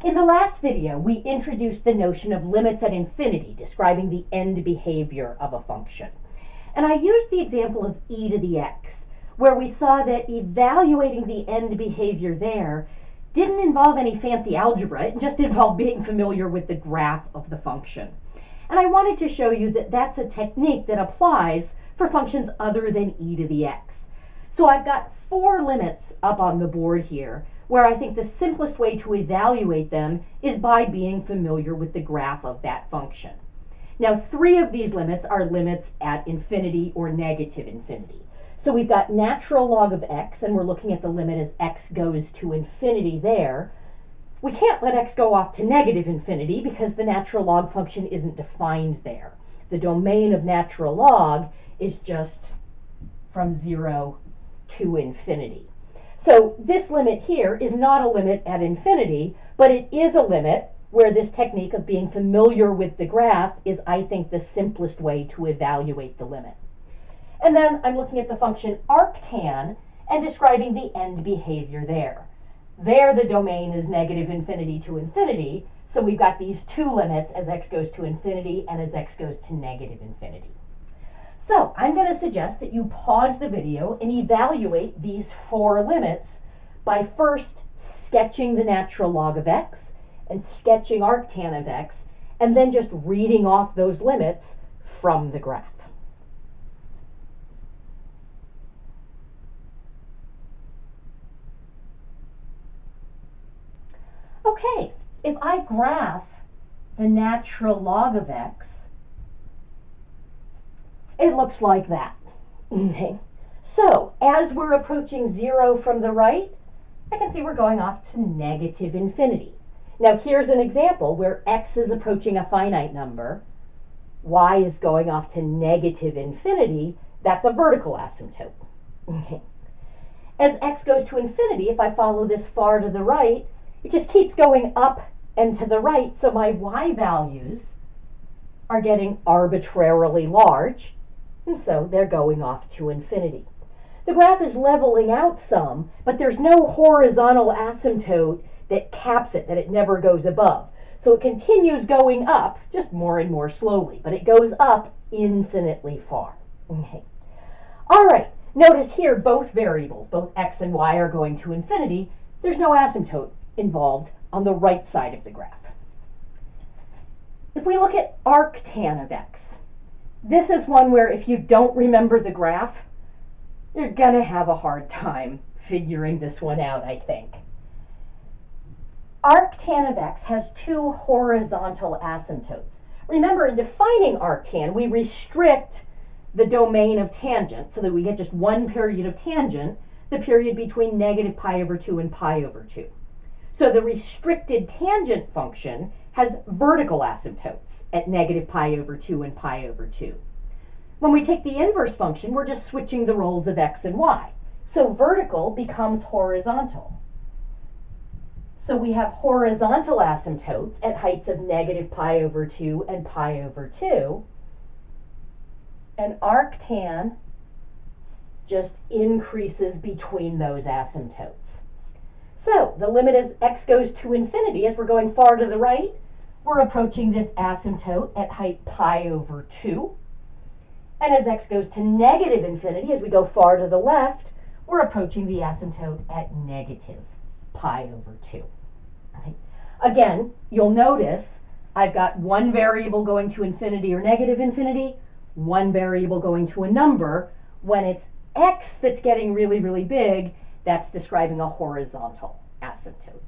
In the last video, we introduced the notion of limits at infinity, describing the end behavior of a function. And I used the example of e to the x, where we saw that evaluating the end behavior there didn't involve any fancy algebra, it just involved being familiar with the graph of the function. And I wanted to show you that that's a technique that applies for functions other than e to the x. So I've got 4 limits up on the board here, where I think the simplest way to evaluate them is by being familiar with the graph of that function. Now, 3 of these limits are limits at infinity or negative infinity. So we've got natural log of x, and we're looking at the limit as x goes to infinity there. We can't let x go off to negative infinity because the natural log function isn't defined there. The domain of natural log is just from 0 to infinity. So this limit here is not a limit at infinity, but it is a limit where this technique of being familiar with the graph is, I think, the simplest way to evaluate the limit. And then I'm looking at the function arctan and describing the end behavior there. There the domain is negative infinity to infinity, so we've got these 2 limits as x goes to infinity and as x goes to negative infinity. So I'm going to suggest that you pause the video and evaluate these 4 limits by first sketching the natural log of x and sketching arctan of x, and then just reading off those limits from the graph. Okay, if I graph the natural log of x, it looks like that. Okay. So, as we're approaching 0 from the right, I can see we're going off to negative infinity. Now, here's an example where x is approaching a finite number, y is going off to negative infinity. That's a vertical asymptote. Okay. As x goes to infinity, if I follow this far to the right, it just keeps going up and to the right, so my y values are getting arbitrarily large, and so they're going off to infinity. The graph is leveling out some, but there's no horizontal asymptote that caps it, that it never goes above. So it continues going up, just more and more slowly, but it goes up infinitely far. Okay. All right, notice here both variables, both x and y, are going to infinity. There's no asymptote involved on the right side of the graph. If we look at arctan of x, this is one where if you don't remember the graph, you're going to have a hard time figuring this one out, I think. Arctan of x has 2 horizontal asymptotes. Remember, in defining arctan, we restrict the domain of tangent so that we get just one period of tangent, the period between negative pi over 2 and pi over 2. So the restricted tangent function has vertical asymptotes at negative pi over 2 and pi over 2. When we take the inverse function, we're just switching the roles of x and y. So vertical becomes horizontal. So we have horizontal asymptotes at heights of negative pi over 2 and pi over 2. And arctan just increases between those asymptotes. So the limit as x goes to infinity, as we're going far to the right, we're approaching this asymptote at height pi over 2. And as x goes to negative infinity, as we go far to the left, we're approaching the asymptote at negative pi over 2. Okay. Again, you'll notice I've got one variable going to infinity or negative infinity, one variable going to a number. When it's x that's getting really, really big, that's describing a horizontal asymptote.